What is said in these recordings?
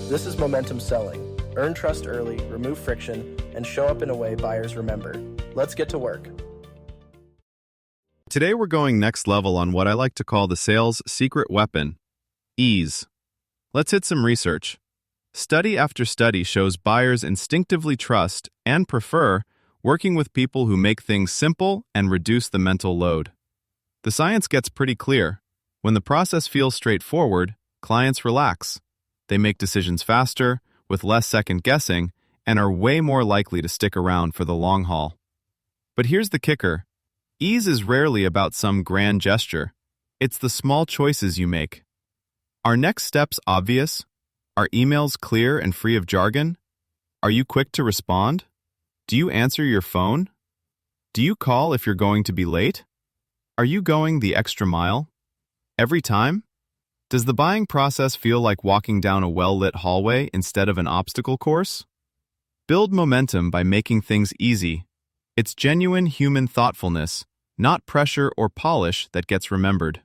This is momentum selling. Earn trust early, remove friction, and show up in a way buyers remember. Let's get to work. Today we're going next level on what I like to call the sales secret weapon, ease. Let's hit some research. Study after study shows buyers instinctively trust and prefer working with people who make things simple and reduce the mental load. The science gets pretty clear. When the process feels straightforward, clients relax. They make decisions faster, with less second-guessing, and are way more likely to stick around for the long haul. But here's the kicker. Ease is rarely about some grand gesture. It's the small choices you make. Are next steps obvious? Are emails clear and free of jargon? Are you quick to respond? Do you answer your phone? Do you call if you're going to be late? Are you going the extra mile? Every time? Does the buying process feel like walking down a well-lit hallway instead of an obstacle course? Build momentum by making things easy. It's genuine human thoughtfulness, not pressure or polish, that gets remembered.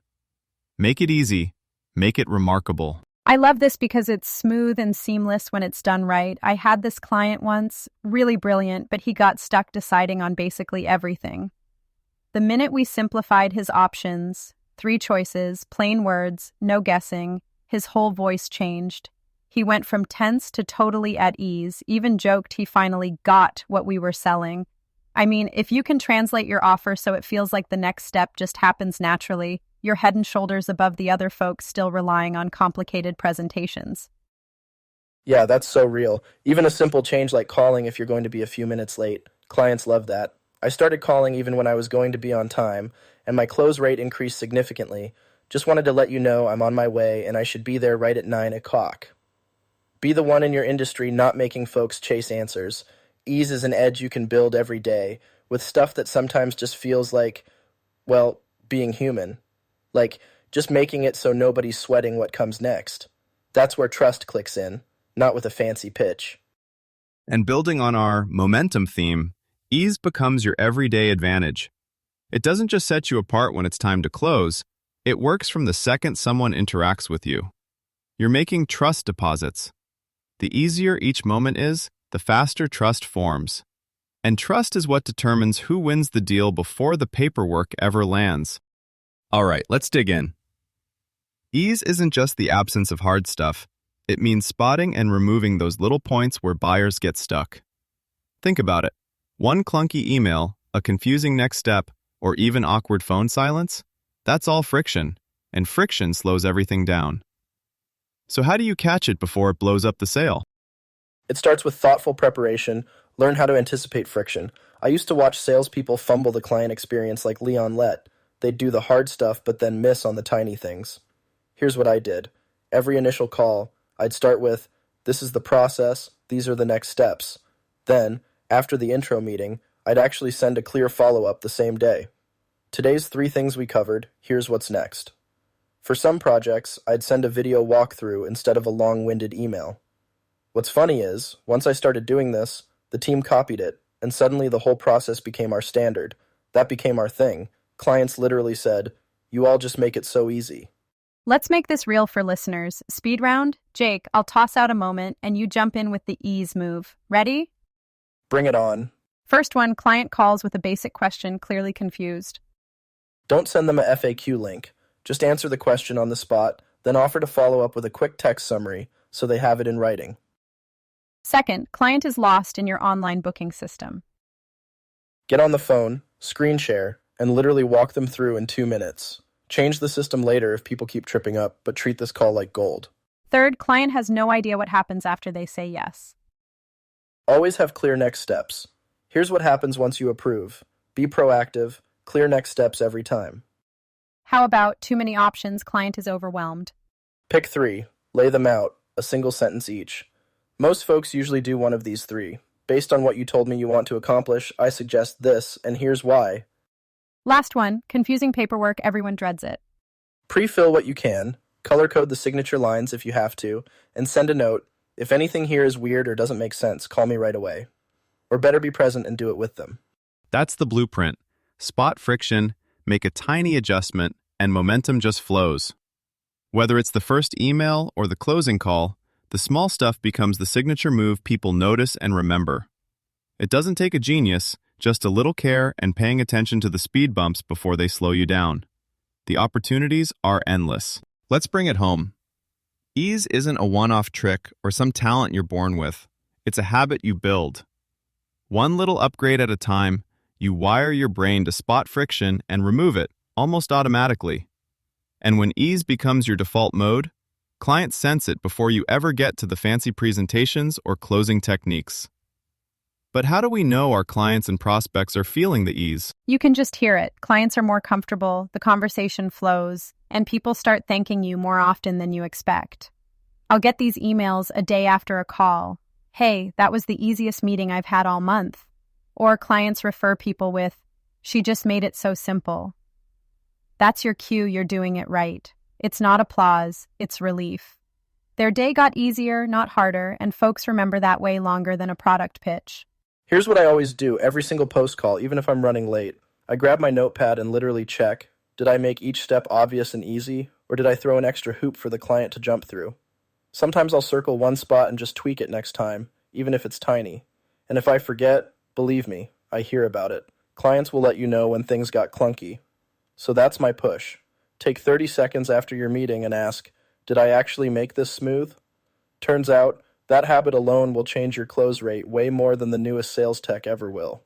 Make it easy. Make it remarkable. I love this because it's smooth and seamless when it's done right. I had this client once, really brilliant, but he got stuck deciding on basically everything. The minute we simplified his options, 3 choices, plain words, no guessing, his whole voice changed. He went from tense to totally at ease, even joked he finally got what we were selling. I mean, if you can translate your offer so it feels like the next step just happens naturally, you're head and shoulders above the other folks still relying on complicated presentations. Yeah, that's so real. Even a simple change like calling if you're going to be a few minutes late. Clients love that. I started calling even when I was going to be on time, and my close rate increased significantly. Just wanted to let you know I'm on my way and I should be there right at 9 o'clock. Be the one in your industry not making folks chase answers. Ease is an edge you can build every day with stuff that sometimes just feels like, well, being human. Like just making it so nobody's sweating what comes next. That's where trust clicks in, not with a fancy pitch. And building on our momentum theme, ease becomes your everyday advantage. It doesn't just set you apart when it's time to close, it works from the second someone interacts with you. You're making trust deposits. The easier each moment is, the faster trust forms. And trust is what determines who wins the deal before the paperwork ever lands. All right, let's dig in. Ease isn't just the absence of hard stuff. It means spotting and removing those little points where buyers get stuck. Think about it. One clunky email, a confusing next step, or even awkward phone silence? That's all friction, and friction slows everything down. So how do you catch it before it blows up the sale? It starts with thoughtful preparation. Learn how to anticipate friction. I used to watch salespeople fumble the client experience like Leon Lett. They'd do the hard stuff but then miss on the tiny things. Here's what I did. Every initial call, I'd start with, "This is the process, these are the next steps." Then, after the intro meeting, I'd actually send a clear follow-up the same day. Today's 3 things we covered, here's what's next. For some projects, I'd send a video walkthrough instead of a long-winded email. What's funny is, once I started doing this, the team copied it, and suddenly the whole process became our standard. That became our thing. Clients literally said, "You all just make it so easy." Let's make this real for listeners. Speed round? Jake, I'll toss out a moment and you jump in with the ease move. Ready? Bring it on. First one, client calls with a basic question, clearly confused. Don't send them a FAQ link. Just answer the question on the spot, then offer to follow up with a quick text summary so they have it in writing. Second, client is lost in your online booking system. Get on the phone, screen share, and literally walk them through in 2 minutes. Change the system later if people keep tripping up, but treat this call like gold. Third, client has no idea what happens after they say yes. Always have clear next steps. Here's what happens once you approve. Be proactive, clear next steps every time. How about too many options, client is overwhelmed? Pick 3, lay them out, a single sentence each. Most folks usually do one of these 3. Based on what you told me you want to accomplish, I suggest this, and here's why. Last one, confusing paperwork, everyone dreads it. Pre-fill what you can, color code the signature lines if you have to, and send a note, "If anything here is weird or doesn't make sense, call me right away." Or better be present and do it with them. That's the blueprint. Spot friction, make a tiny adjustment, and momentum just flows. Whether it's the first email or the closing call, The small stuff becomes the signature move people notice and remember. It doesn't take a genius, just a little care and paying attention to the speed bumps before they slow you down. The opportunities are endless. Let's bring it home. Ease isn't a one-off trick or some talent you're born with. It's a habit you build. One little upgrade at a time, you wire your brain to spot friction and remove it almost automatically. And when ease becomes your default mode, clients sense it before you ever get to the fancy presentations or closing techniques. But how do we know our clients and prospects are feeling the ease? You can just hear it. Clients are more comfortable, the conversation flows, and people start thanking you more often than you expect. I'll get these emails a day after a call. Hey, that was the easiest meeting I've had all month. Or clients refer people with, she just made it so simple. That's your cue you're doing it right. It's not applause, it's relief. Their day got easier, not harder, and folks remember that way longer than a product pitch. Here's what I always do every single post call, even if I'm running late. I grab my notepad and literally check, did I make each step obvious and easy, or did I throw an extra hoop for the client to jump through? Sometimes I'll circle one spot and just tweak it next time, even if it's tiny. And if I forget, believe me, I hear about it. Clients will let you know when things got clunky. So that's my push. Take 30 seconds after your meeting and ask, did I actually make this smooth? Turns out, that habit alone will change your close rate way more than the newest sales tech ever will.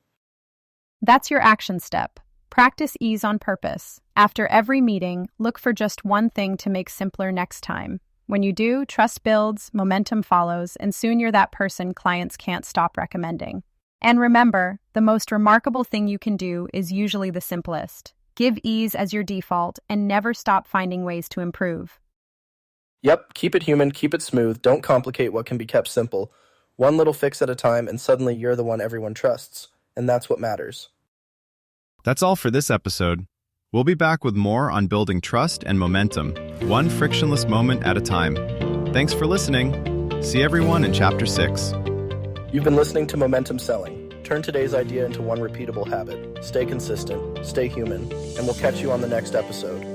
That's your action step. Practice ease on purpose. After every meeting, look for just one thing to make simpler next time. When you do, trust builds, momentum follows, and soon you're that person clients can't stop recommending. And remember, the most remarkable thing you can do is usually the simplest. Give ease as your default and never stop finding ways to improve. Yep, keep it human, keep it smooth, don't complicate what can be kept simple. One little fix at a time, and suddenly you're the one everyone trusts. And that's what matters. That's all for this episode. We'll be back with more on building trust and momentum, one frictionless moment at a time. Thanks for listening. See everyone in Chapter 6. You've been listening to Momentum Selling. Turn today's idea into one repeatable habit. Stay consistent, stay human, and we'll catch you on the next episode.